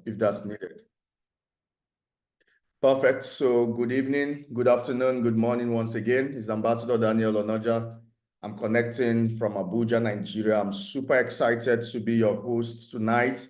if that's needed. Perfect. So good evening, good afternoon, good morning once again. It's Ambassador Daniel Onoja. I'm connecting from Abuja, Nigeria. I'm super excited to be your host tonight.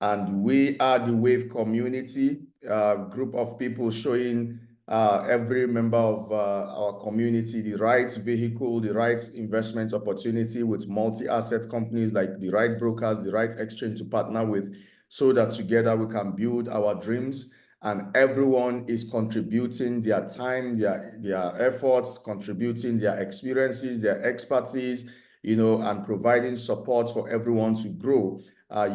And we are the Wave community, group of people showing every member of our community the right vehicle, the right investment opportunity with multi-asset companies like the right brokers, the right exchange to partner with, so that together we can build our dreams. And everyone is contributing their time, their efforts, contributing their experiences, their expertise, and providing support for everyone to grow.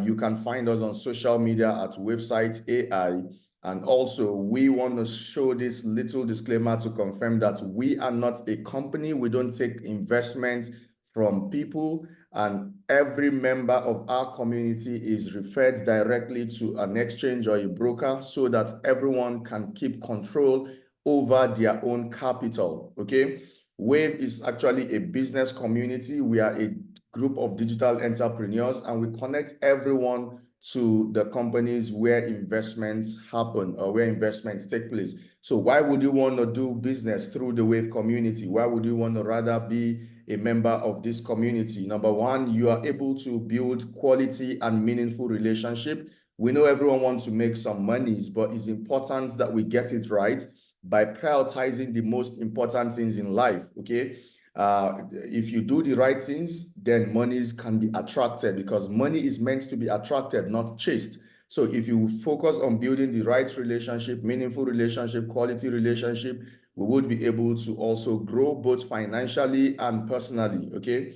You can find us on social media at Website AI. And also, we want to show this little disclaimer to confirm that we are not a company. We don't take investments from people, and every member of our community is referred directly to an exchange or a broker so that everyone can keep control over their own capital, okay? Wave is actually a business community. We are a group of digital entrepreneurs, and we connect everyone to the companies where investments happen or where investments take place. So why would you want to do business through the Wave community? Why would you want to rather be a member of this community? Number one, you are able to build quality and meaningful relationship. We know everyone wants to make some monies, but it's important that we get it right by prioritizing the most important things in life, okay? If you do the right things, then monies can be attracted, because money is meant to be attracted, not chased. So if you focus on building the right relationship, meaningful relationship, quality relationship, we would be able to also grow both financially and personally, okay?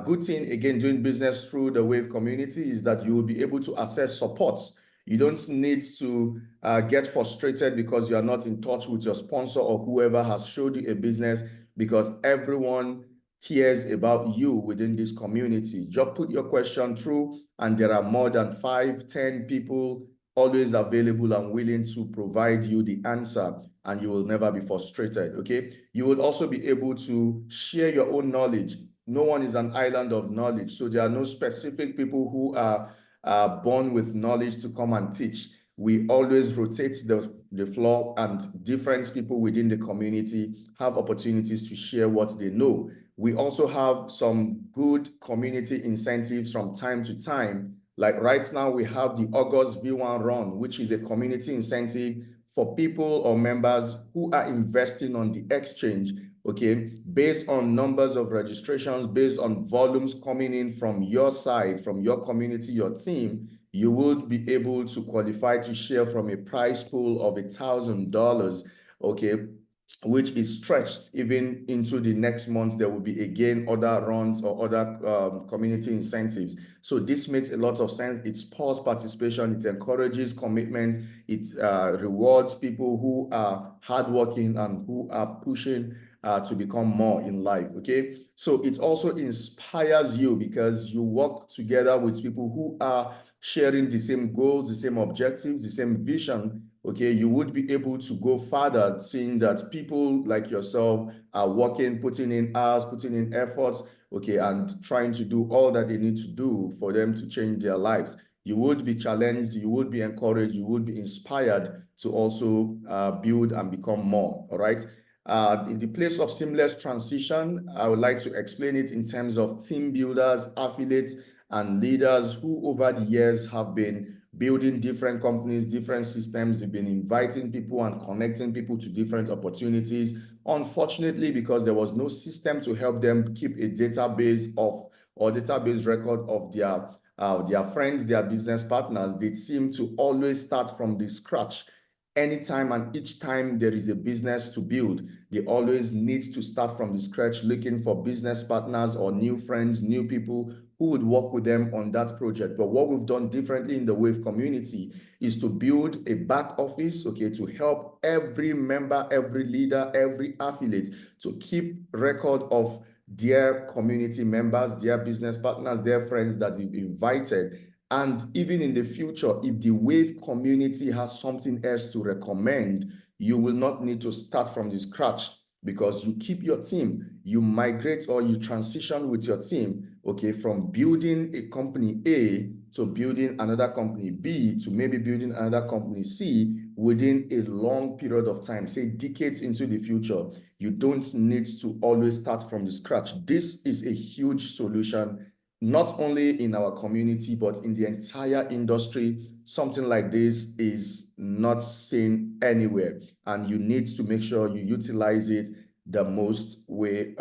Good thing, again, doing business through the Wave community is that you will be able to access support. You don't need to get frustrated because you are not in touch with your sponsor or whoever has showed you a business, because everyone hears about you within this community. Just put your question through, and there are more than 5-10 people always available and willing to provide you the answer, and you will never be frustrated, okay? You will also be able to share your own knowledge. No one is an island of knowledge, so there are no specific people who are born with knowledge to come and teach. We always rotate the floor, and different people within the community have opportunities to share what they know. We also have some good community incentives from time to time. Like right now, we have the August V1 Run, which is a community incentive for people or members who are investing on the exchange, okay, based on numbers of registrations, based on volumes coming in from your side, from your community, your team. You would be able to qualify to share from a prize pool of $1,000, okay, which is stretched even into the next month. There will be again other runs or other community incentives. So this makes a lot of sense. It spurs participation, it encourages commitment, it rewards people who are hardworking and who are pushing to become more in life, okay? So it also inspires you because you work together with people who are sharing the same goals, the same objectives, the same vision, okay? You would be able to go further, seeing that people like yourself are working, putting in hours, putting in efforts, okay, and trying to do all that they need to do for them to change their lives. You would be challenged, you would be encouraged, you would be inspired to also build and become more, all right? In the place of seamless transition, I would like to explain it in terms of team builders, affiliates, and leaders who over the years have been building different companies, different systems. They've been inviting people and connecting people to different opportunities. Unfortunately, because there was no system to help them keep a database of or database record of their friends, their business partners, they seem to always start from the scratch. Anytime and each time there is a business to build, they always need to start from the scratch, looking for business partners or new friends, new people who would work with them on that project. But what we've done differently in the Wave community is to build a back office, okay, to help every member, every leader, every affiliate to keep record of their community members, their business partners, their friends that you've invited. And even in the future, if the Wave community has something else to recommend, you will not need to start from the scratch, because you keep your team, you migrate or you transition with your team, okay, from building a company A to building another company B to maybe building another company C within a long period of time, say decades into the future. You don't need to always start from the scratch. This is a huge solution, not only in our community, but in the entire industry. Something like this is not seen anywhere, and you need to make sure you utilize it the most way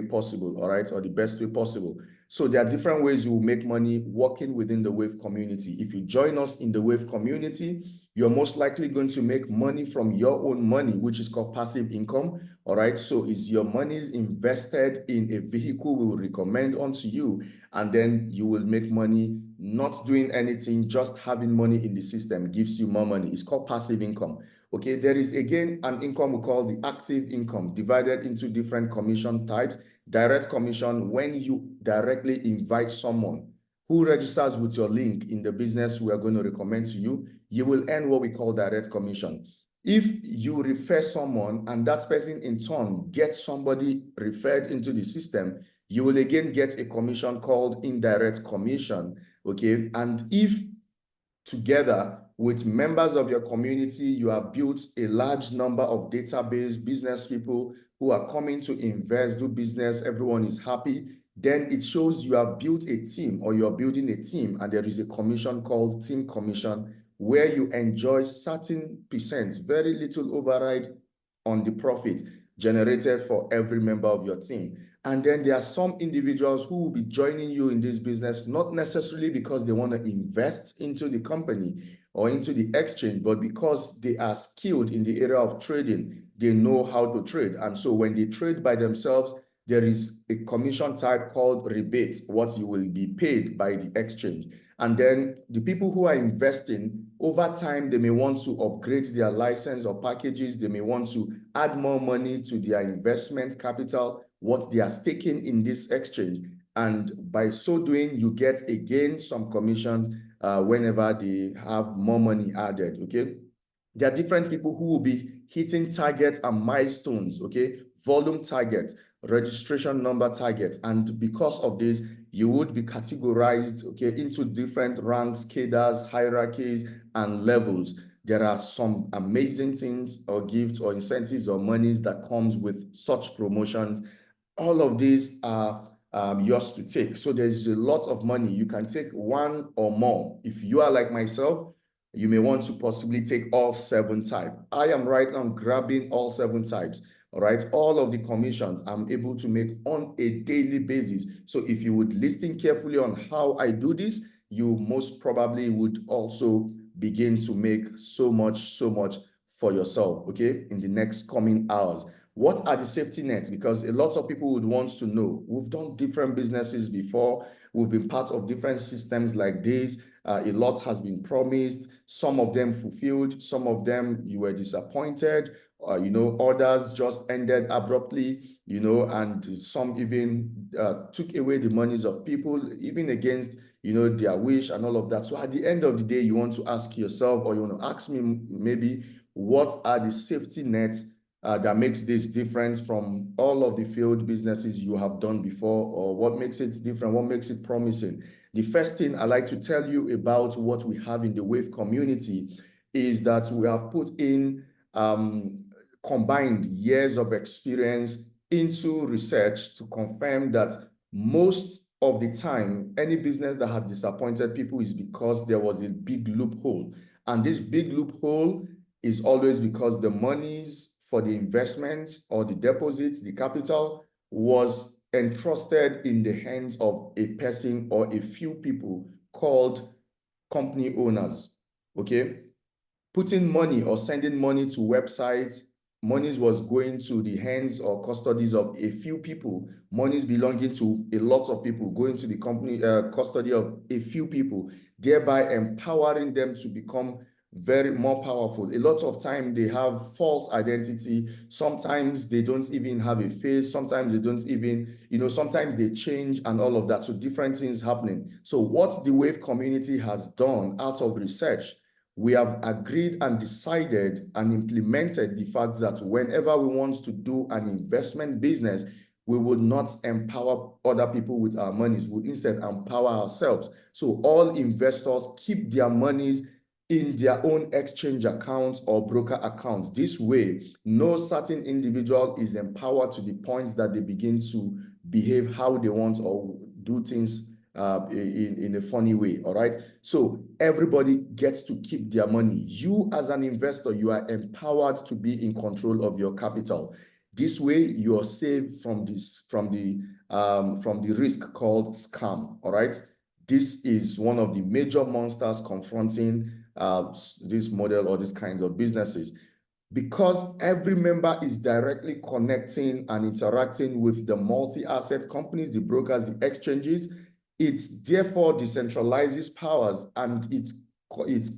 possible, all right, or the best way possible. So there are different ways you will make money working within the Wave community. If you join us in the Wave community, you're most likely going to make money from your own money, which is called passive income. All right. So is your money invested in a vehicle we will recommend onto you, and then you will make money not doing anything, just having money in the system gives you more money. It's called passive income. Okay. There is again an income we call the active income, divided into different commission types. Direct commission, when you directly invite someone who registers with your link in the business we are going to recommend to you, you will earn what we call direct commission. If you refer someone and that person in turn gets somebody referred into the system, you will again get a commission called indirect commission. Okay. And if together with members of your community, you have built a large number of database business people who are coming to invest, do business, everyone is happy, then it shows you have built a team, or you're building a team, and there is a commission called team commission where you enjoy certain percent, very little override on the profit generated for every member of your team. And then there are some individuals who will be joining you in this business, not necessarily because they want to invest into the company or into the exchange, but because they are skilled in the area of trading. They know how to trade. And so when they trade by themselves, there is a commission type called rebates, what you will be paid by the exchange. And then the people who are investing, over time, they may want to upgrade their license or packages. They may want to add more money to their investment capital, what they are staking in this exchange. And by so doing, you get again some commissions whenever they have more money added. Okay. There are different people who will be hitting targets and milestones. Okay. Volume targets, registration number targets. And because of this, you would be categorized, okay, into different ranks, cadres, hierarchies, and levels. There are some amazing things or gifts or incentives or monies that comes with such promotions. All of these are yours to take. So there's a lot of money. You can take one or more. If you are like myself, you may want to possibly take all 7 types. I am right now grabbing all 7 types. All right. All of the commissions I'm able to make on a daily basis. So if you would listen carefully on how I do this, you most probably would also begin to make so much for yourself, okay, in the next coming hours. What are the safety nets? Because a lot of people would want to know. We've done different businesses before. We've been part of different systems like this. A lot has been promised. Some of them fulfilled. Some of them you were disappointed. Others just ended abruptly, and some even took away the monies of people, even against, their wish and all of that. So at the end of the day, you want to ask yourself, or you want to ask me maybe, what are the safety nets that makes this different from all of the failed businesses you have done before, or what makes it different, what makes it promising? The first thing I like to tell you about what we have in the Wave community is that we have put in combined years of experience into research to confirm that most of the time, any business that had disappointed people is because there was a big loophole. And this big loophole is always because the monies for the investments or the deposits, the capital, was entrusted in the hands of a person or a few people called company owners. Okay. Putting money or sending money to websites, monies was going to the hands or custodies of a few people, monies belonging to a lot of people going to the company custody of a few people, thereby empowering them to become very more powerful. A lot of time they have false identity. Sometimes they don't even have a face. Sometimes they don't even, sometimes they change and all of that. So different things happening. So what the Wave community has done out of research, we have agreed and decided and implemented the fact that whenever we want to do an investment business, we would not empower other people with our monies. We instead empower ourselves. So all investors keep their monies in their own exchange accounts or broker accounts. This way, no certain individual is empowered to the point that they begin to behave how they want or do things in a funny way. All right. So everybody gets to keep their money. You as an investor, you are empowered to be in control of your capital. This way, you are saved from the risk called scam. All right. This is one of the major monsters confronting this model or these kinds of businesses. Because every member is directly connecting and interacting with the multi-asset companies, the brokers, the exchanges, it therefore decentralizes powers and it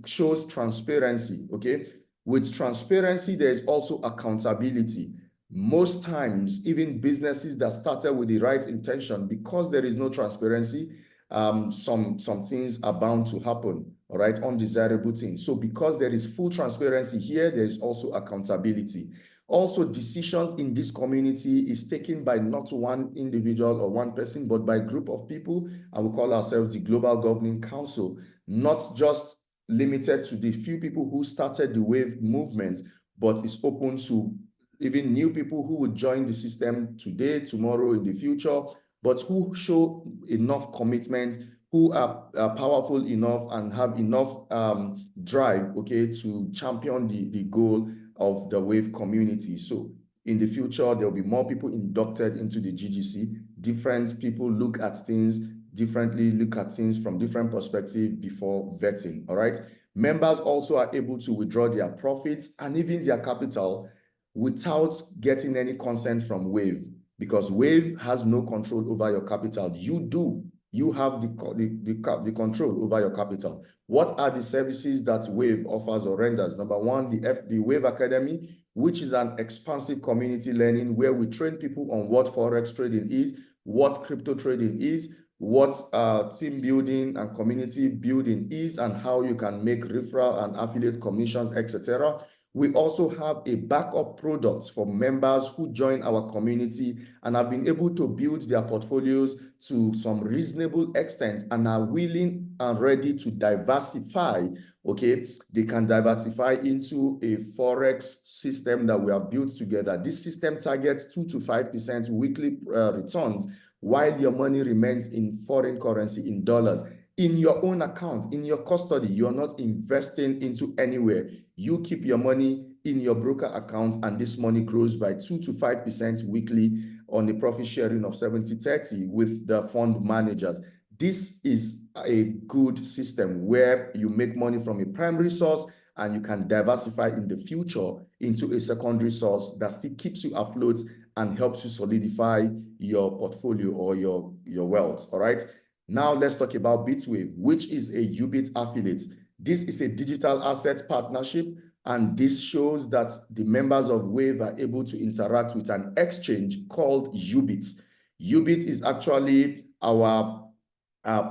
shows transparency, okay? With transparency, there is also accountability. Most times, even businesses that started with the right intention, because there is no transparency, some things are bound to happen, all right, undesirable things. So because there is full transparency here, there is also accountability. Also, decisions in this community is taken by not one individual or one person, but by a group of people, and we call ourselves the Global Governing Council, not just limited to the few people who started the wave movement, but it's open to even new people who would join the system today, tomorrow, in the future, but who show enough commitment, who are powerful enough and have enough drive, okay, to champion the goal of the wave community. So in the future, there will be more people inducted into the GGC. Different people look at things differently, look at things from different perspectives before vetting, all right? Members also are able to withdraw their profits and even their capital without getting any consent from Wave, because Wave has no control over your capital. You do. You have the control over your capital. What are the services that Wave offers or renders? Number one, the Wave Academy, which is an expansive community learning where we train people on what Forex trading is, what crypto trading is, what team building and community building is, and how you can make referral and affiliate commissions, etc. We also have a backup product for members who join our community and have been able to build their portfolios to some reasonable extent and are willing and ready to diversify. Okay, they can diversify into a Forex system that we have built together. This system targets 2 to 5% weekly returns while your money remains in foreign currency, in dollars. In your own account, in your custody, you're not investing into anywhere. You keep your money in your broker account, and this money grows by 2 to 5% weekly on the profit sharing of 70-30 with the fund managers. This is a good system where you make money from a primary source and you can diversify in the future into a secondary source that still keeps you afloat and helps you solidify your portfolio or your wealth, all right? Now let's talk about Bitwave, which is a Ubit affiliate. This is a digital asset partnership, and this shows that the members of Wave are able to interact with an exchange called Ubit. Ubit is actually our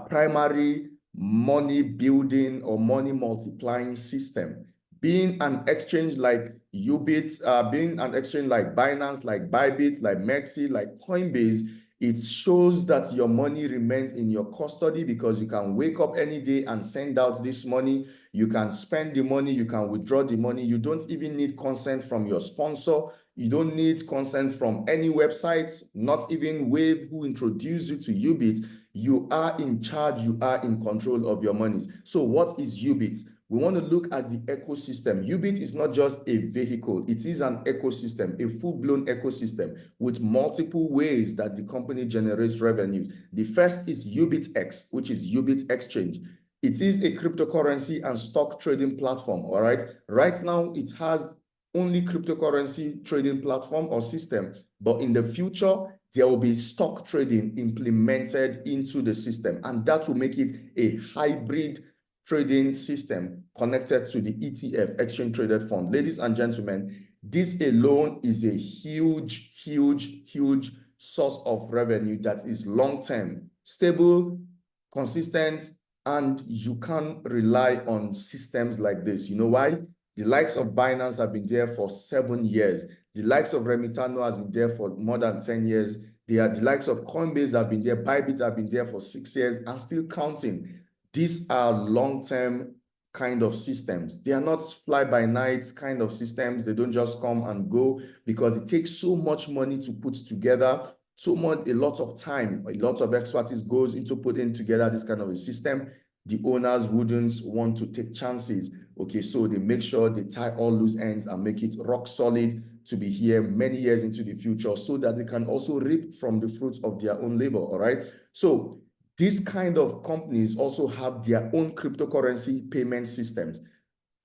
primary money building or money multiplying system. Being an exchange like Ubit, being an exchange like Binance, like Bybit, like Mexi, like Coinbase, it shows that your money remains in your custody because you can wake up any day and send out this money. You can spend the money, you can withdraw the money. You don't even need consent from your sponsor. You don't need consent from any websites, not even Wave who introduced you to Ubit. You are in charge, you are in control of your monies. So what is Ubit? We want to look at the ecosystem. Ubit is not just a vehicle, it is an ecosystem, a full-blown ecosystem with multiple ways that the company generates revenues. The first is UBITEX, which is Ubit Exchange. It is a cryptocurrency and stock trading platform, all right? Right now, it has only cryptocurrency trading platform or system, but in the future, there will be stock trading implemented into the system, and that will make it a hybrid trading system connected to the ETF, exchange traded fund. Ladies and gentlemen, this alone is a huge, huge, huge source of revenue that is long-term, stable, consistent, and you can rely on systems like this. You know why? The likes of Binance have been there for 7 years. The likes of Remitano has been there for more than 10 years. The likes of Coinbase have been there. Bybit have been there for 6 years and still counting. These are long-term kind of systems. They are not fly-by-night kind of systems. They don't just come and go because it takes so much money to put together, a lot of time, a lot of expertise goes into putting together this kind of a system. The owners wouldn't want to take chances. Okay, so they make sure they tie all loose ends and make it rock solid to be here many years into the future so that they can also reap from the fruits of their own labor, all right? So these kind of companies also have their own cryptocurrency payment systems.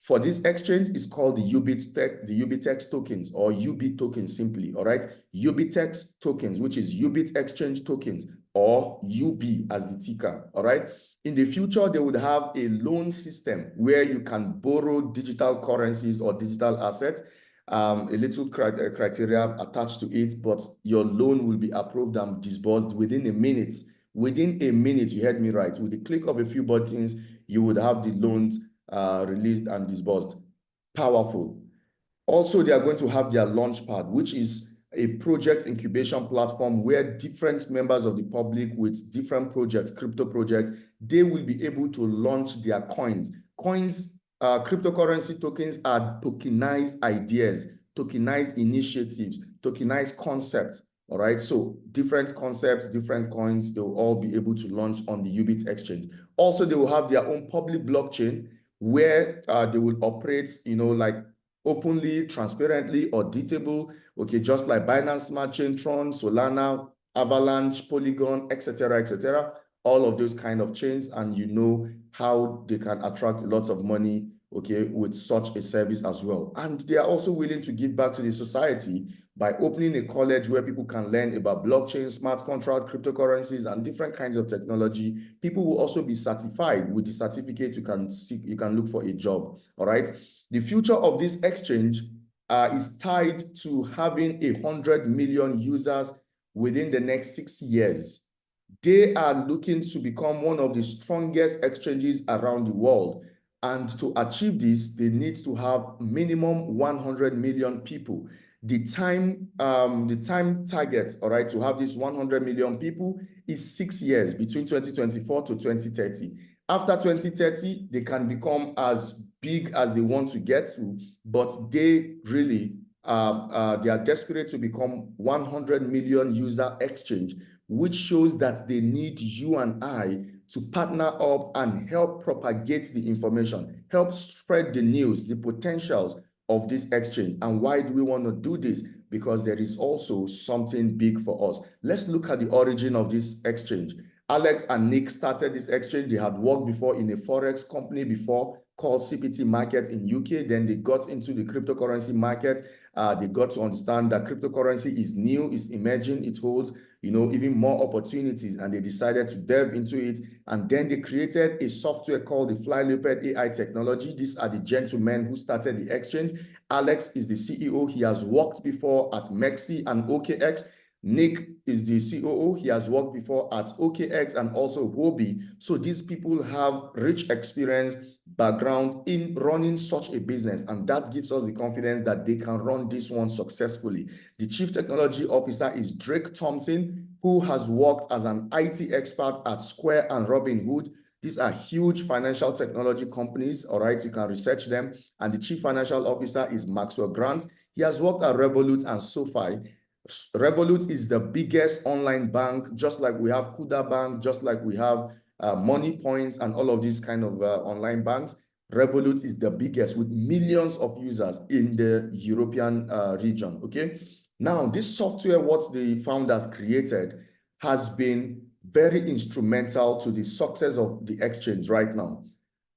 For this exchange, it's called the UBITEX tokens, or UB tokens simply, all right? UBITEX tokens, which is Ubit Exchange tokens, or UB as the ticker, all right? In the future, they would have a loan system where you can borrow digital currencies or digital assets, a little criteria attached to it, but your loan will be approved and disbursed within a minute. Within a minute, you heard me right. With the click of a few buttons, you would have the loans released and disbursed. Powerful. Also, they are going to have their Launchpad, which is a project incubation platform where different members of the public with different projects, crypto projects, they will be able to launch their coins. Cryptocurrency tokens are tokenized ideas, tokenized initiatives, tokenized concepts. All right, so different concepts, different coins, they will all be able to launch on the Ubit exchange. Also, they will have their own public blockchain where they will operate, like openly, transparently, auditable, okay, just like Binance Smart Chain, Tron, Solana, Avalanche, Polygon, etc., all of those kind of chains, and you know how they can attract lots of money, okay, with such a service as well. And they are also willing to give back to the society by opening a college where people can learn about blockchain, smart contract, cryptocurrencies, and different kinds of technology. People will also be certified. With the certificate, you can look for a job, all right? The future of this exchange is tied to having 100 million users within the next 6 years. They are looking to become one of the strongest exchanges around the world. And to achieve this, they need to have minimum 100 million people. The time target, all right, to have this 100 million people is 6 years, between 2024 to 2030. After 2030, they can become as big as they want to get to, but they really, they are desperate to become 100 million user exchange, which shows that they need you and I to partner up and help propagate the information, help spread the news, the potentials of this exchange. And why do we want to do this? Because there is also something big for us. Let's look at the origin of this exchange. Alex and Nick started this exchange. They had worked before in a Forex company before called CPT Market in UK. Then they got into the cryptocurrency market. They got to understand that cryptocurrency is new, is emerging, it holds even more opportunities, and they decided to delve into it. And then they created a software called the Flylooped AI technology. These are the gentlemen who started the exchange. Alex is the CEO. He has worked before at Mexi and OKX. Nick is the COO. He has worked before at OKX and also Huobi. So these people have rich experience, background in running such a business, and that gives us the confidence that they can run this one successfully. The Chief Technology Officer is Drake Thompson, who has worked as an IT expert at Square and Robinhood. These are huge financial technology companies, all right? You can research them. And the Chief Financial Officer is Maxwell Grant. He has worked at Revolut and SoFi. Revolut is the biggest online bank, just like we have Kuda Bank, just like we have Money Point and all of these kind of online banks. Revolut is the biggest with millions of users in the European region, okay? Now, this software, what the founders created, has been very instrumental to the success of the exchange right now.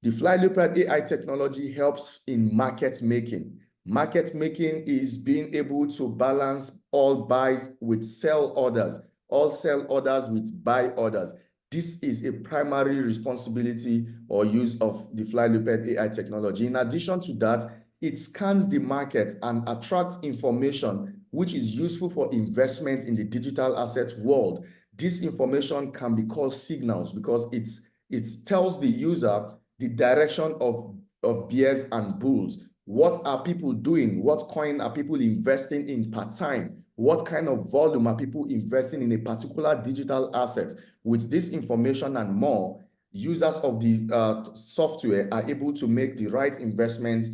The Flylooped AI technology helps in market making. Market making is being able to balance all buys with sell orders, all sell orders with buy orders. This is a primary responsibility or use of the Flylooped AI technology. In addition to that, it scans the market and attracts information which is useful for investment in the digital assets world. This information can be called signals because it tells the user the direction of bears and bulls. What are people doing? What coin are people investing in per time? What kind of volume are people investing in a particular digital asset? With this information and more, users of the software are able to make the right investment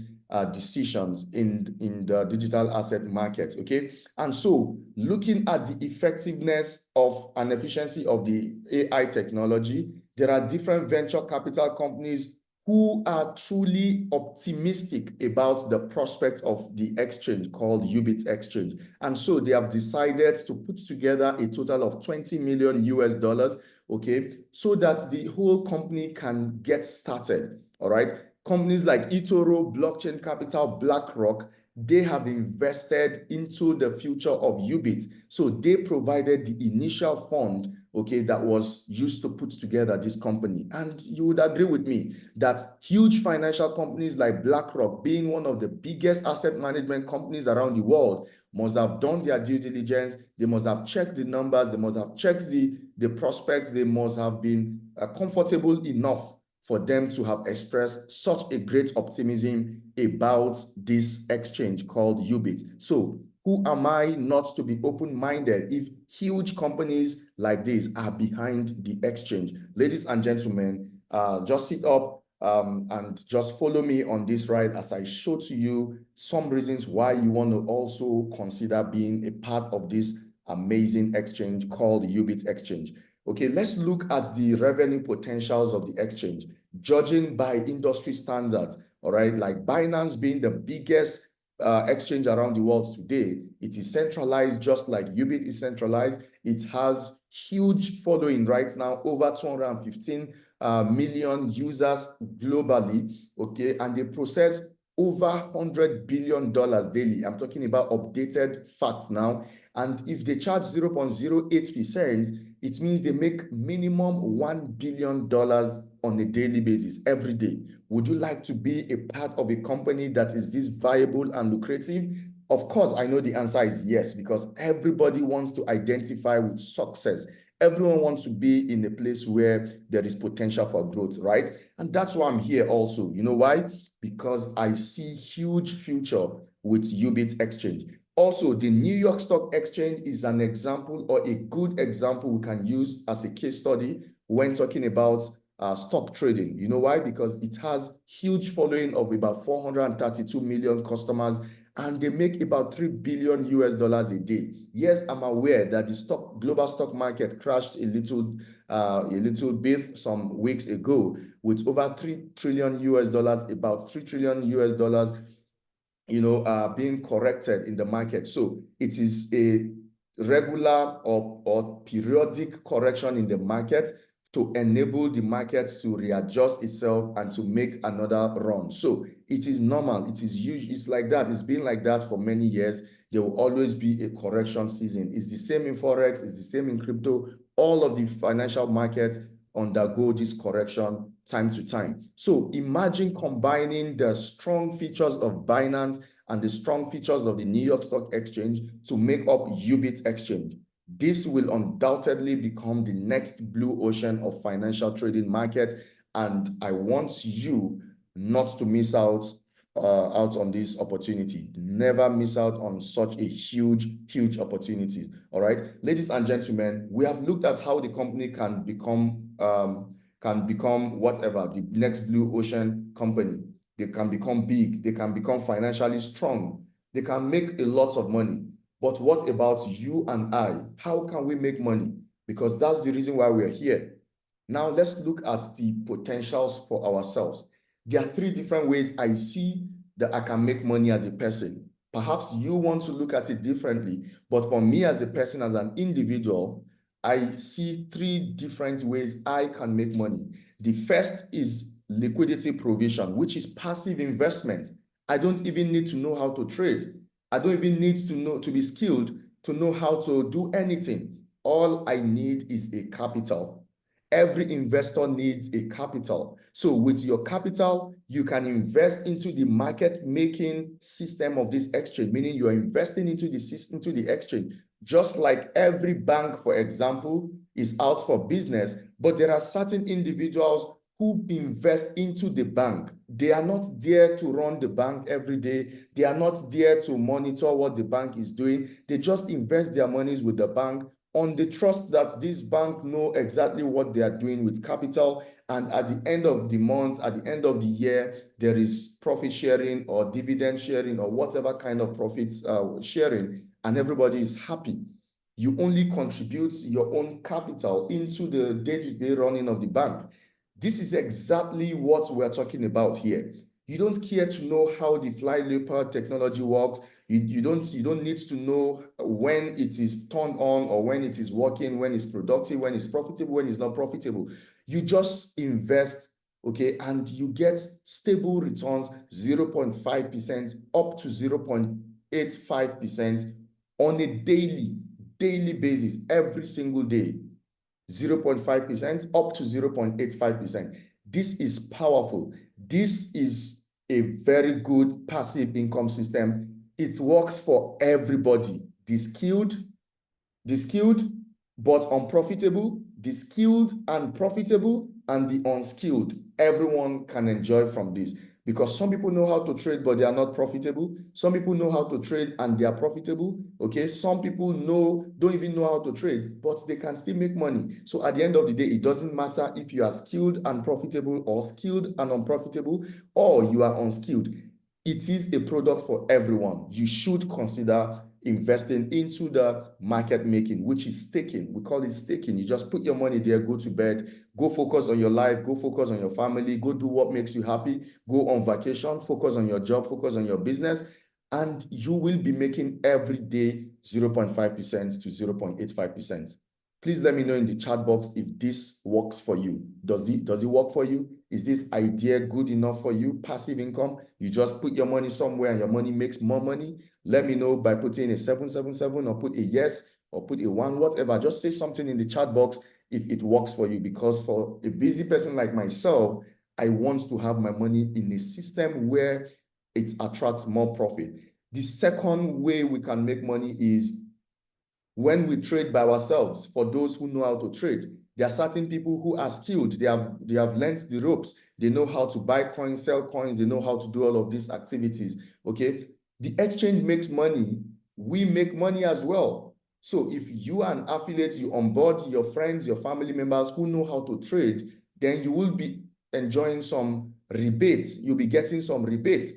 decisions in the digital asset market, okay? And so looking at the effectiveness of and efficiency of the AI technology, there are different venture capital companies who are truly optimistic about the prospect of the exchange called Ubit Exchange. And so they have decided to put together a total of 20 million US dollars, okay, so that the whole company can get started, all right? Companies like eToro, Blockchain Capital, BlackRock, they have invested into the future of Ubit. So they provided the initial fund, okay, that was used to put together this company. And you would agree with me that huge financial companies like BlackRock, being one of the biggest asset management companies around the world, must have done their due diligence. They must have checked the numbers. They must have checked the prospects. They must have been comfortable enough for them to have expressed such a great optimism about this exchange called Ubit. So who am I not to be open-minded if huge companies like this are behind the exchange? Ladies and gentlemen, just sit up and just follow me on this ride as I show to you some reasons why you want to also consider being a part of this amazing exchange called Ubit Exchange. Okay, let's look at the revenue potentials of the exchange, judging by industry standards, all right? Like Binance being the biggest exchange around the world today, it is centralized just like Ubit is centralized. It has huge following right now, over 215 million users globally, okay? And they process over $100 billion daily. I'm talking about updated facts now. And if they charge 0.08%, it means they make minimum $1 billion on a daily basis, every day. Would you like to be a part of a company that is this viable and lucrative? Of course, I know the answer is yes, because everybody wants to identify with success. Everyone wants to be in a place where there is potential for growth, right? And that's why I'm here also. You know why? Because I see huge future with Ubit Exchange. Also, the New York Stock Exchange is an example or a good example we can use as a case study when talking about stock trading. You know why? Because it has huge following of about 432 million customers, and they make about 3 billion US dollars a day. Yes, I'm aware that the global stock market crashed a little bit some weeks ago with over 3 trillion US dollars, about 3 trillion US dollars, being corrected in the market. So it is a regular or periodic correction in the market to enable the market to readjust itself and to make another run. So it is normal. It is usually, it's like that. It's been like that for many years. There will always be a correction season. It's the same in Forex. It's the same in crypto. All of the financial markets undergo this correction time to time. So imagine combining the strong features of Binance and the strong features of the New York Stock Exchange to make up Ubit Exchange. This will undoubtedly become the next blue ocean of financial trading market, and I want you not to miss out on this opportunity. Never miss out on such a huge opportunity. All right, ladies and gentlemen, we have looked at how the company can become whatever, the next blue ocean company. They can become big. They can become financially strong. They can make a lot of money. But what about you and I? How can we make money? Because that's the reason why we're here. Now, let's look at the potentials for ourselves. There are 3 different ways I see that I can make money as a person. Perhaps you want to look at it differently, but for me as a person, as an individual, I see 3 different ways I can make money. The first is liquidity provision, which is passive investment. I don't even need to know how to trade. I don't even need to be skilled to know how to do anything. All I need is a capital. Every investor needs a capital. So with your capital, you can invest into the market-making system of this exchange, meaning you are investing into the system, into the exchange. Just like every bank, for example, is out for business, but there are certain individuals who invest into the bank. They are not there to run the bank every day. They are not there to monitor what the bank is doing. They just invest their monies with the bank on the trust that this bank know exactly what they are doing with capital, And at the end of the month, at the end of the year, there is profit sharing or dividend sharing or whatever kind of profits sharing, and everybody is happy. You only contribute your own capital into the day-to-day running of the bank. This is exactly what we're talking about here. You don't care to know how the fly leopard technology works. You don't need to know when it is turned on or when it is working, when it's productive, when it's profitable, when it's not profitable. You just invest, okay, and you get stable returns, 0.5% up to 0.85% on a daily basis, every single day. 0.5% up to 0.85%. This is powerful. This is a very good passive income system. It works for everybody, the skilled but unprofitable, the skilled and profitable, and the unskilled. Everyone can enjoy from this because some people know how to trade, but they are not profitable. Some people know how to trade and they are profitable. Okay, some people don't even know how to trade, but they can still make money. So at the end of the day, it doesn't matter if you are skilled and profitable or skilled and unprofitable, or you are unskilled. It is a product for everyone. You should consider investing into the market making, which is staking. We call it staking. You just put your money there, go to bed, go focus on your life, go focus on your family, go do what makes you happy, go on vacation, focus on your job, focus on your business, and you will be making every day 0.5% to 0.85%. Please let me know in the chat box if this works for you. Does it work for you? Is this idea good enough for you? Passive income, you just put your money somewhere and your money makes more money. Let me know by putting a 777 or put a yes or put a 1, whatever. Just say something in the chat box if it works for you, because for a busy person like myself, I want to have my money in a system where it attracts more profit. The second way we can make money is when we trade by ourselves. For those who know how to trade, there are certain people who are skilled. They have learned the ropes. They know how to buy coins, sell coins. They know how to do all of these activities. Okay, the exchange makes money. We make money as well. So if you are an affiliate, you onboard your friends, your family members who know how to trade, then you will be enjoying some rebates. You'll be getting some rebates.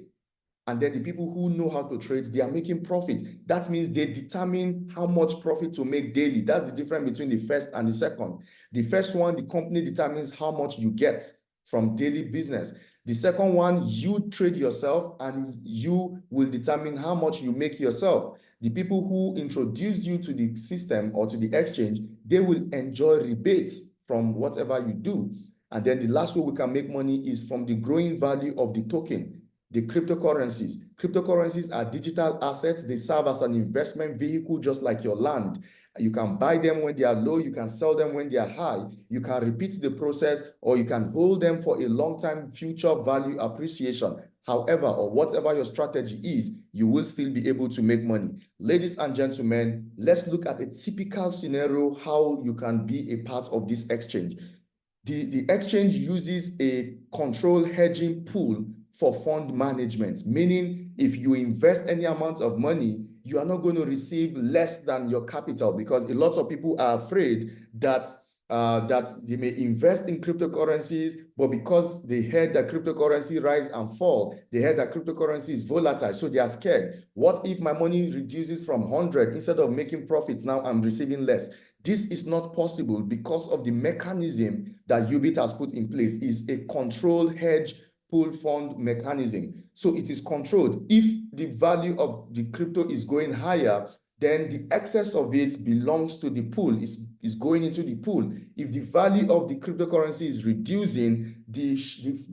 And then the people who know how to trade, they are making profit. That means they determine how much profit to make daily. That's the difference between the first and the second. The first one, the company determines how much you get from daily business. The second one, you trade yourself and you will determine how much you make yourself. The people who introduce you to the system or to the exchange, they will enjoy rebates from whatever you do. And then the last way we can make money is from the growing value of the token. The cryptocurrencies. Cryptocurrencies are digital assets. They serve as an investment vehicle, just like your land. You can buy them when they are low. You can sell them when they are high. You can repeat the process, or you can hold them for a long-time future value appreciation. However, or whatever your strategy is, you will still be able to make money. Ladies and gentlemen, let's look at a typical scenario how you can be a part of this exchange. The exchange uses a control hedging pool for fund management, meaning if you invest any amount of money, you are not going to receive less than your capital, because a lot of people are afraid that they may invest in cryptocurrencies, but because they heard that cryptocurrency rise and fall, they heard that cryptocurrency is volatile, so they are scared. What if my money reduces from 100, instead of making profits, now I'm receiving less? This is not possible because of the mechanism that Ubit has put in place. Is a control hedge pool fund mechanism. So it is controlled. If the value of the crypto is going higher, then the excess of it belongs to the pool, is going into the pool. If the value of the cryptocurrency is reducing, the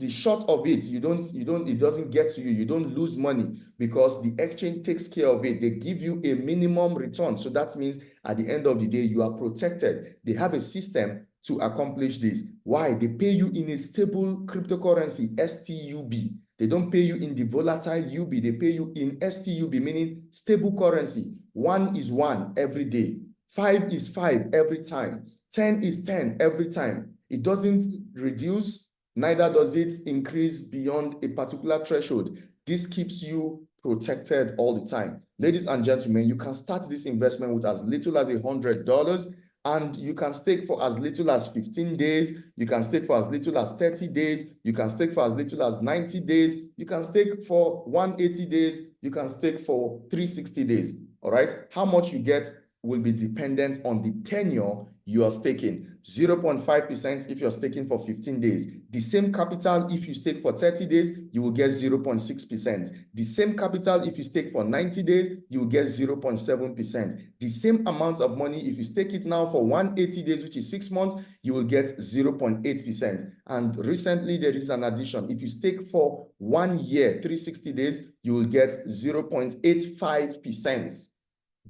short of it, it doesn't get to you. You don't lose money because the exchange takes care of it. They give you a minimum return. So that means at the end of the day, you are protected. They have a system to accomplish this. Why? They pay you in a stable cryptocurrency, STUB. They don't pay you in the volatile UB. They pay you in STUB, meaning stable currency. 1 is 1 every day. 5 is 5 every time. 10 is 10 every time. It doesn't reduce, neither does it increase beyond a particular threshold. This keeps you protected all the time. Ladies and gentlemen, you can start this investment with as little as $100. And you can stake for as little as 15 days. You can stake for as little as 30 days. You can stake for as little as 90 days. You can stake for 180 days. You can stake for 360 days. All right. How much you get will be dependent on the tenure you are staking. 0.5% if you're staking for 15 days. The same capital if you stake for 30 days, you will get 0.6%. The same capital if you stake for 90 days, you will get 0.7%. The same amount of money if you stake it now for 180 days, which is 6 months, you will get 0.8%. And recently there is an addition. If you stake for 1 year, 360 days, you will get 0.85%.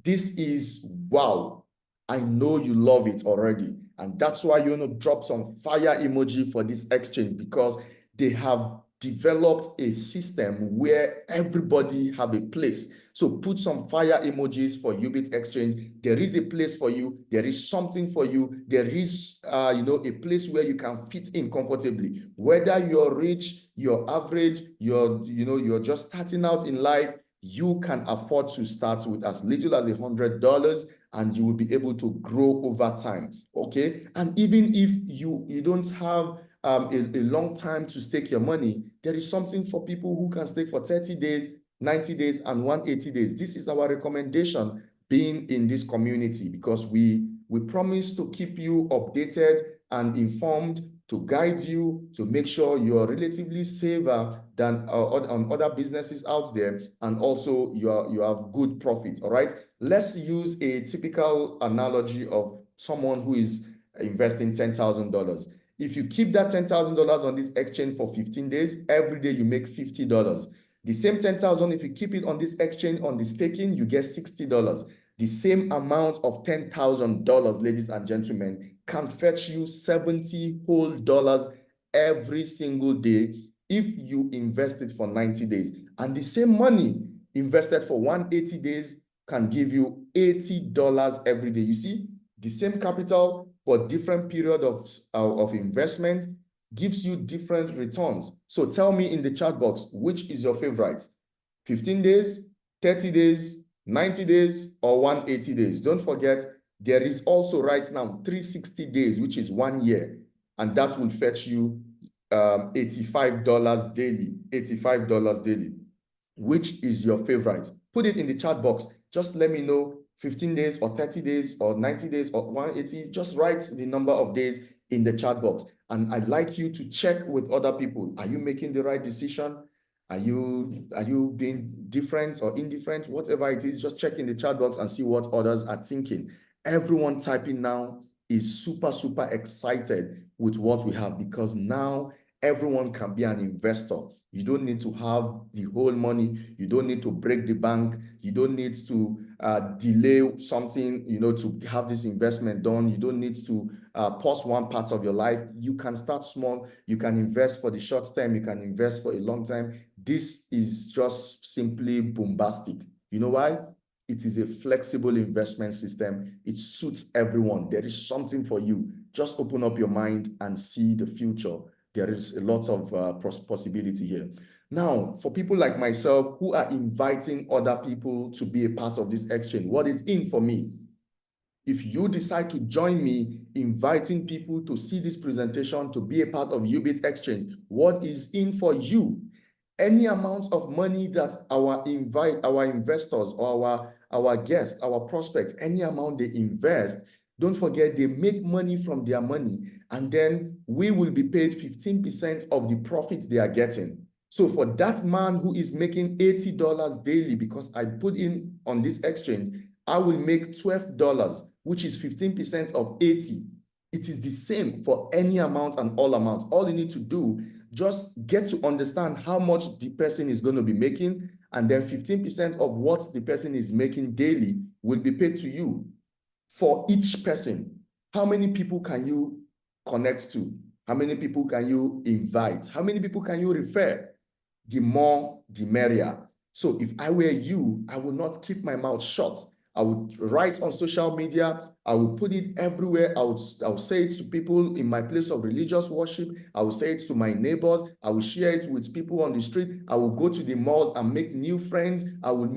This is wow. I know you love it already. And that's why you want to drop some fire emoji for this exchange, because they have developed a system where everybody have a place. So put some fire emojis for Ubit Exchange. There is a place for you. There is something for you. There is a place where you can fit in comfortably. Whether you're rich, you're average, you're just starting out in life, you can afford to start with as little as $100, and you will be able to grow over time. Okay. And even if you don't have a long time to stake your money, there is something for people who can stake for 30 days, 90 days, and 180 days. This is our recommendation being in this community, because we promise to keep you updated and informed, to guide you, to make sure you are relatively safer than on other businesses out there, and also you have good profit. All right. Let's use a typical analogy of someone who is investing $10,000. If you keep that $10,000 on this exchange for 15 days, every day you make $50. The same 10,000, if you keep it on this exchange on the staking, you get $60. The same amount of $10,000, ladies and gentlemen, can fetch you $70 whole every single day if you invest it for 90 days. And the same money invested for 180 days can give you $80 every day. You see, the same capital for different period of investment gives you different returns. So tell me in the chat box, which is your favorite? 15 days, 30 days, 90 days, or 180 days? Don't forget, there is also right now 360 days, which is 1 year, and that will fetch you $85 daily. $85 daily. Which is your favorite? Put it in the chat box. Just let me know, 15 days or 30 days or 90 days or 180. Just write the number of days in the chat box. And I'd like you to check with other people. Are you making the right decision? Are you being different or indifferent? Whatever it is, just check in the chat box and see what others are thinking. Everyone typing now is super, super excited with what we have, because now everyone can be an investor. You don't need to have the whole money. You don't need to break the bank. You don't need to delay something, to have this investment done. You don't need to pause one part of your life. You can start small. You can invest for the short term. You can invest for a long time. This is just simply bombastic. You know why? It is a flexible investment system. It suits everyone. There is something for you. Just open up your mind and see the future. There is a lot of possibility here. Now, for people like myself who are inviting other people to be a part of this exchange, what is in for me? If you decide to join me inviting people to see this presentation, to be a part of Ubit Exchange, what is in for you? Any amount of money that our investors or our guests, our prospects, any amount they invest, don't forget they make money from their money, and then we will be paid 15% of the profits they are getting. So for that man who is making $80 daily, because I put in on this exchange, I will make $12, which is 15% of 80. It is the same for any amount and all amounts. All you need to do, just get to understand how much the person is going to be making, and then 15% of what the person is making daily will be paid to you. For each person, how many people can you connect to? How many people can you invite? How many people can you refer? The more, the merrier. So if I were you, I will not keep my mouth shut. I would write on social media. I will put it everywhere. I will say it to people in my place of religious worship. I will say it to my neighbors. I will share it with people on the street. I will go to the malls and make new friends. I will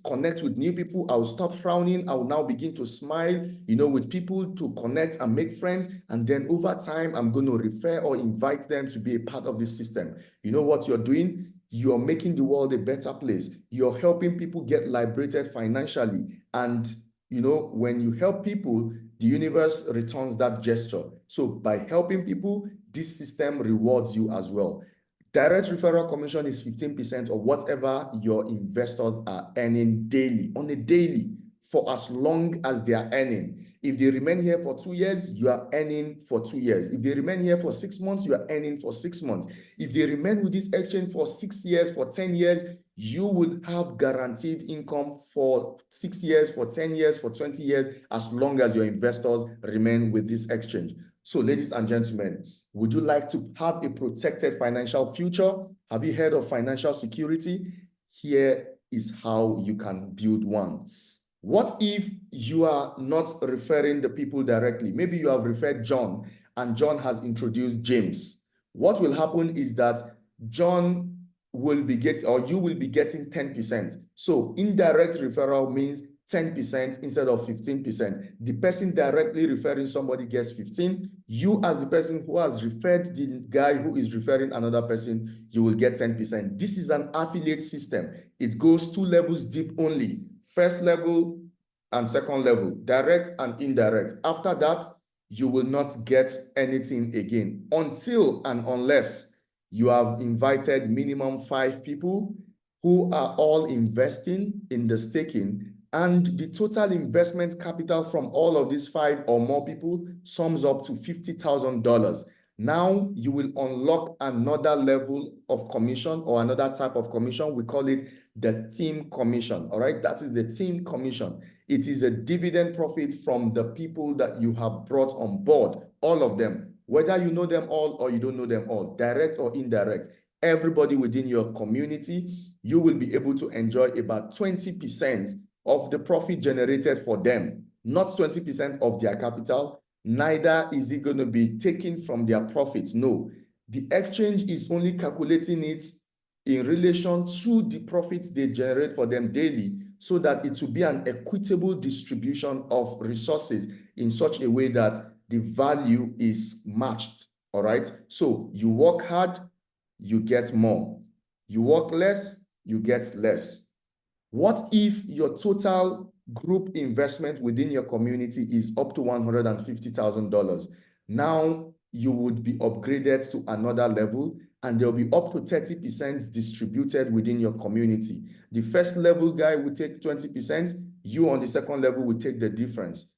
connect with new people. I will stop frowning. I will now begin to smile, with people to connect and make friends. And then over time, I'm going to refer or invite them to be a part of this system. You know what you're doing? You're making the world a better place. You're helping people get liberated financially. And, when you help people, the universe returns that gesture. So by helping people, this system rewards you as well. Direct referral commission is 15% of whatever your investors are earning daily, on a daily, for as long as they are earning. If they remain here for 2 years, you are earning for 2 years. If they remain here for 6 months, you are earning for 6 months. If they remain with this exchange for 6 years, for 10 years, you would have guaranteed income for 6 years, for 10 years, for 20 years, as long as your investors remain with this exchange. So, ladies and gentlemen, would you like to have a protected financial future? Have you heard of financial security? Here is how you can build one. What if you are not referring the people directly? Maybe you have referred John and John has introduced James. What will happen is that John will be getting, or you will be getting 10%. So indirect referral means 10% instead of 15%. The person directly referring somebody gets 15. You, as the person who has referred the guy who is referring another person, you will get 10%. This is an affiliate system. It goes 2 levels deep only. First level and second level, direct and indirect. After that, you will not get anything again until and unless you have invited minimum 5 people who are all investing in the staking, and the total investment capital from all of these 5 or more people sums up to $50,000. Now you will unlock another level of commission or another type of commission. We call it the team commission. All right, that is the team commission. It is a dividend profit from the people that you have brought on board, all of them, whether you know them all or you don't know them all, direct or indirect. Everybody within your community, you will be able to enjoy about 20% of the profit generated for them, not 20% of their capital. Neither is it going to be taken from their profits. No, the exchange is only calculating it in relation to the profits they generate for them daily, so that it will be an equitable distribution of resources in such a way that the value is matched. All right. So you work hard, you get more. You work less, you get less. What if your total group investment within your community is up to $150,000? Now you would be upgraded to another level, and there'll be up to 30% distributed within your community. The first level guy will take 20%, you on the second level will take the difference.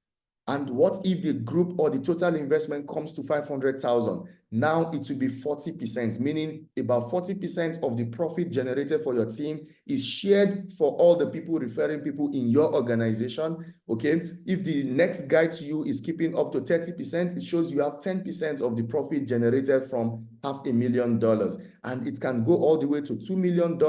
And what if the group or the total investment comes to 500,000? Now it will be 40%, meaning about 40% of the profit generated for your team is shared for all the people referring people in your organization. Okay. If the next guy to you is keeping up to 30%, it shows you have 10% of the profit generated from $500,000. And it can go all the way to $2 million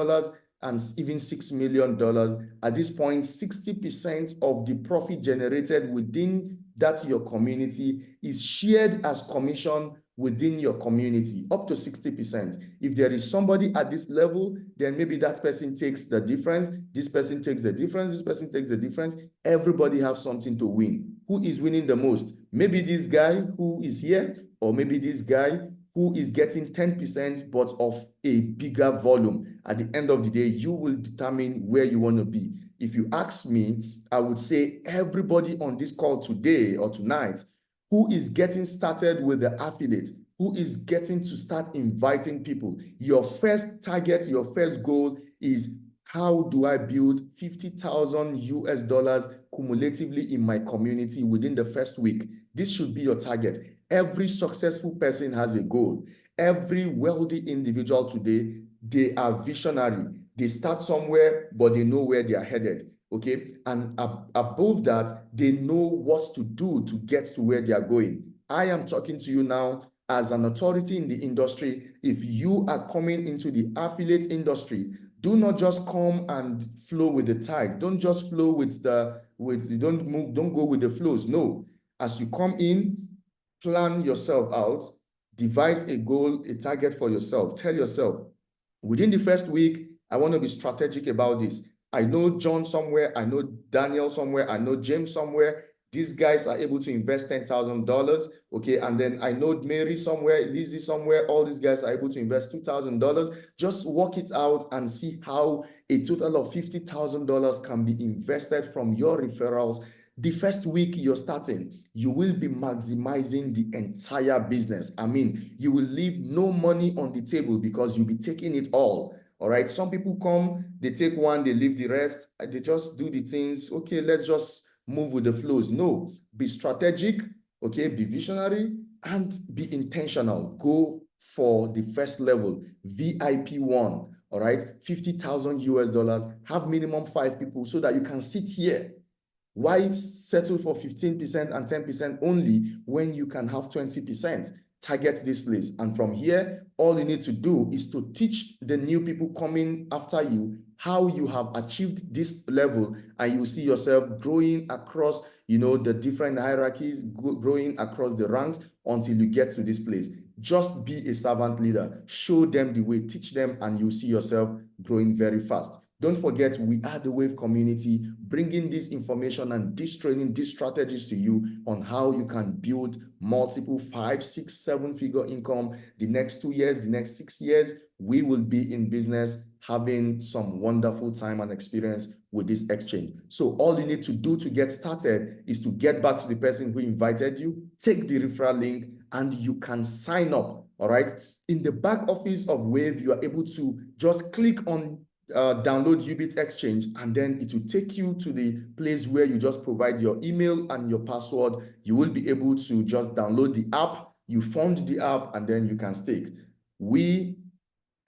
and even $6 million. At this point, 60% of the profit generated within that your community is shared as commission within your community, up to 60%. If there is somebody at this level, then maybe that person takes the difference, this person takes the difference, this person takes the difference. Everybody has something to win. Who is winning the most? Maybe this guy who is here, or maybe this guy who is getting 10% but of a bigger volume. At the end of the day, you will determine where you want to be. If you ask me, I would say everybody on this call today or tonight who is getting started with the affiliate, who is getting to start inviting people, your first target, your first goal is, how do I build $50,000 cumulatively in my community within the first week? This should be your target. Every successful person has a goal. Every wealthy individual today, they are visionary. They start somewhere, but they know where they are headed. Okay. And above that, they know what to do to get to where they are going. I am talking to you now as an authority in the industry. If you are coming into the affiliate industry, do not just come and flow with the tide. Don't just flow with the you don't go with the flows. No, as you come in, plan yourself out, devise a goal, a target for yourself. Tell yourself, within the first week, I want to be strategic about this. I know John somewhere, I know Daniel somewhere, I know James somewhere. These guys are able to invest $10,000, okay? And then I know Mary somewhere, Lizzie somewhere, all these guys are able to invest $2,000. Just work it out and see how a total of $50,000 can be invested from your referrals. The first week you're starting, you will be maximizing the entire business. I mean, you will leave no money on the table because you'll be taking it all. All right. Some people come, they take one, they leave the rest. They just do the things. Okay, let's just move with the flows. No, be strategic. Okay, be visionary and be intentional. Go for the first level, VIP 1. All right, 50,000 US dollars. Have minimum 5 people so that you can sit here. Why settle for 15% and 10% only when you can have 20%? Target this place. And from here, all you need to do is to teach the new people coming after you how you have achieved this level, and you see yourself growing across, the different hierarchies, growing across the ranks until you get to this place. Just be a servant leader. Show them the way, teach them, and you see yourself growing very fast. Don't forget, we are the Wave community, bringing this information and this training, these strategies to you on how you can build multiple 5, 6, 7-figure income the next 2 years, the next 6 years. We will be in business having some wonderful time and experience with this exchange. So all you need to do to get started is to get back to the person who invited you, take the referral link, and you can sign up. All right. In the back office of Wave, you are able to just click on download Ubit Exchange, and then it will take you to the place where you just provide your email and your password. You will be able to just download the app. You fund the app, and then you can stake. We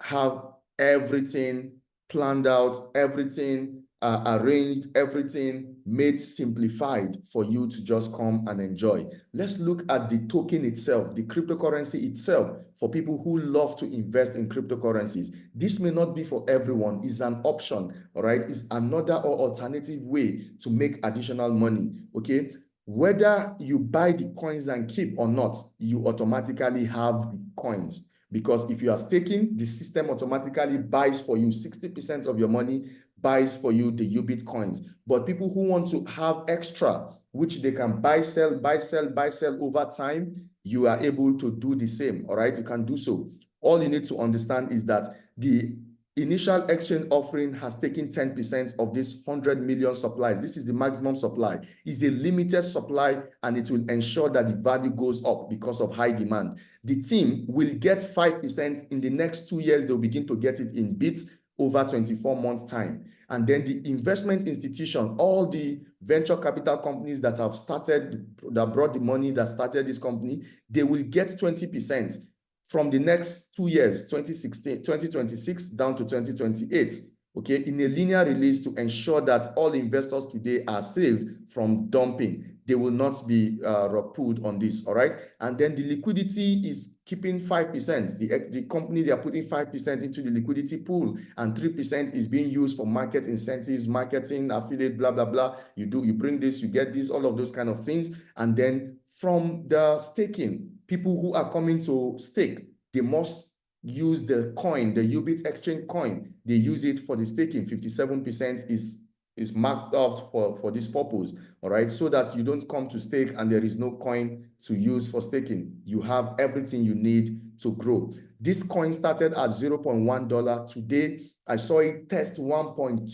have everything planned out, everything arranged, everything made simplified for you to just come and enjoy. Let's look at the token itself, the cryptocurrency itself, for people who love to invest in cryptocurrencies. This may not be for everyone. It's an option, all right? It's another or alternative way to make additional money, okay? Whether you buy the coins and keep or not, you automatically have the coins. Because if you are staking, the system automatically buys for you 60% of your money, buys for you the Ubit coins. But people who want to have extra, which they can buy, sell over time, you are able to do the same. All right, you can do so. All you need to understand is that the initial exchange offering has taken 10% of this 100 million supplies. This is the maximum supply. It's a limited supply, and it will ensure that the value goes up because of high demand. The team will get 5% in the next 2 years. They'll begin to get it in bits over 24 months time. And then the investment institution, all the venture capital companies that have started, that brought the money, that started this company, they will get 20% from the next 2 years, 2026 down to 2028, okay, in a linear release to ensure that all investors today are saved from dumping. They will not be rock pulled on this, all right? And then the liquidity is keeping 5%. The company, they are putting 5% into the liquidity pool, and 3% is being used for market incentives, marketing, affiliate, blah, blah, blah. You bring this, you get this, all of those kind of things. And then from the staking, people who are coming to stake, they must use the coin, the Ubit Exchange coin. They use it for the staking. 57% is marked up for this purpose, all right? So that you don't come to stake and there is no coin to use for staking. You have everything you need to grow. This coin started at $0.1. Today, I saw it test 1.26,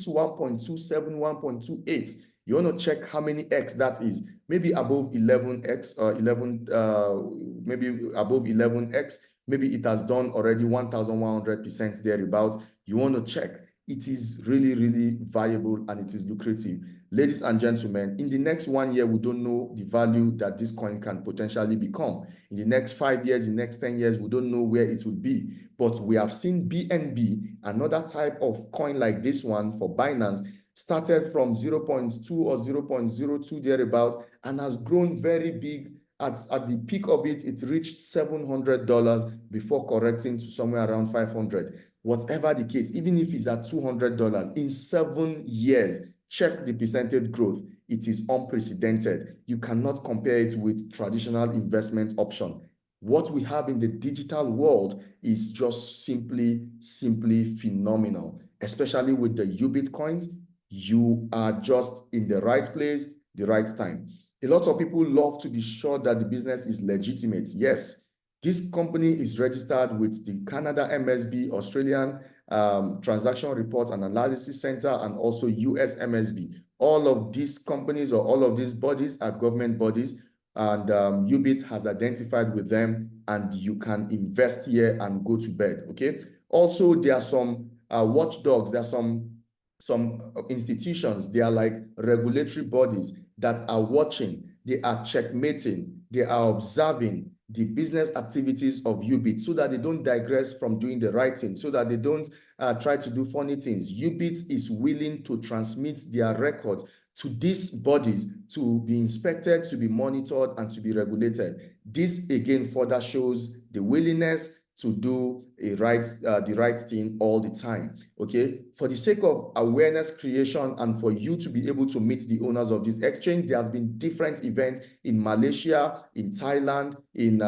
1.27, 1.28. You want to check how many X that is. Maybe above 11X or 11, maybe above 11X. Maybe it has done already 1,100% thereabouts. You want to check. It is really, really valuable and it is lucrative. Ladies and gentlemen, in the next 1 year, we don't know the value that this coin can potentially become. In the next 5 years, the next 10 years, we don't know where it will be. But we have seen BNB, another type of coin like this one for Binance, started from 0.2 or 0.02 thereabout and has grown very big. At the peak of it, it reached $700 before correcting to somewhere around 500. Whatever the case, even if it's at $200, in 7 years, Check the percentage growth. It is unprecedented. You cannot compare it with traditional investment option. What we have in the digital world is just simply phenomenal, especially with the Ubit coins. You are just in the right place, the right time. A lot of people love to be sure that the business is legitimate. Yes, this company is registered with the Canada MSB, Australian Transaction Report and Analysis Center, and also US MSB. All of these companies or all of these bodies are government bodies, and Ubit has identified with them, and you can invest here and go to bed, okay? Also, there are some watchdogs, there are some institutions, they are like regulatory bodies that are watching, they are checkmating, they are observing the business activities of Ubit so that they don't digress from doing the right thing, so that they don't try to do funny things. Ubit is willing to transmit their record to these bodies to be inspected, to be monitored, and to be regulated. This again further shows the willingness to do the right thing all the time, okay? For the sake of awareness creation and for you to be able to meet the owners of this exchange, there has been different events in Malaysia, in Thailand, in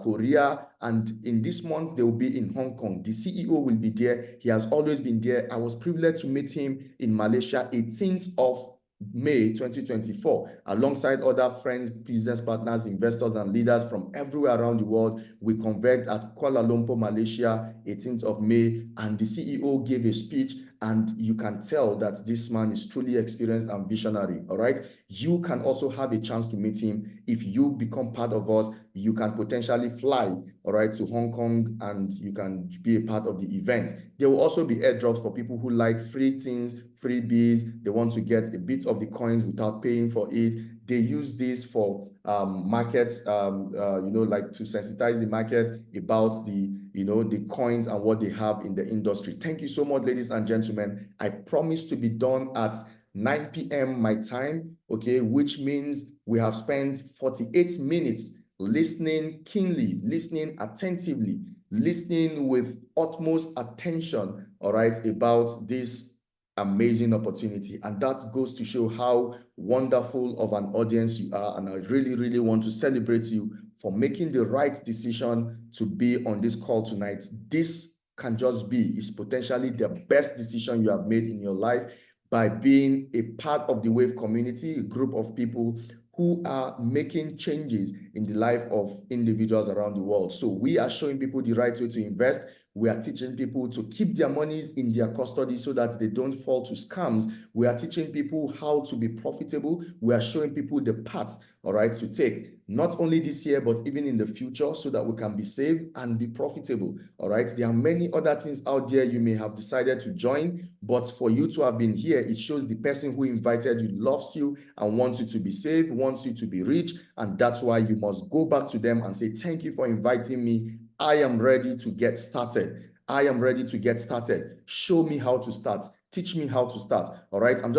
Korea, and in this month, they will be in Hong Kong. The CEO will be there. He has always been there. I was privileged to meet him in Malaysia, 18th of May 2024, alongside other friends, business partners, investors, and leaders from everywhere around the world. We converged at Kuala Lumpur, Malaysia, 18th of May, and the CEO gave a speech, and you can tell that this man is truly experienced and visionary, all right? You can also have a chance to meet him. If you become part of us, you can potentially fly, all right, to Hong Kong, and you can be a part of the event. There will also be airdrops for people who like free things, freebies. They want to get a bit of the coins without paying for it. They use this for markets, like to sensitize the market about the coins and what they have in the industry. Thank you so much, ladies and gentlemen. I promise to be done at 9 p.m. my time, okay, which means we have spent 48 minutes listening keenly, listening attentively, listening with utmost attention, all right, about this amazing opportunity. And that goes to show how wonderful of an audience you are. And I really, really want to celebrate you for making the right decision to be on this call tonight. This can just be, is potentially the best decision you have made in your life by being a part of the Wave community, a group of people who are making changes in the life of individuals around the world. So we are showing people the right way to invest. We are teaching people to keep their monies in their custody so that they don't fall to scams. We are teaching people how to be profitable. We are showing people the path, all right, to take, not only this year, but even in the future, so that we can be safe and be profitable, all right? There are many other things out there you may have decided to join, but for you to have been here, it shows the person who invited you loves you and wants you to be safe, wants you to be rich, and that's why you must go back to them and say, thank you for inviting me. I am ready to get started. I am ready to get started. Show me how to start. Teach me how to start. All right. I'm just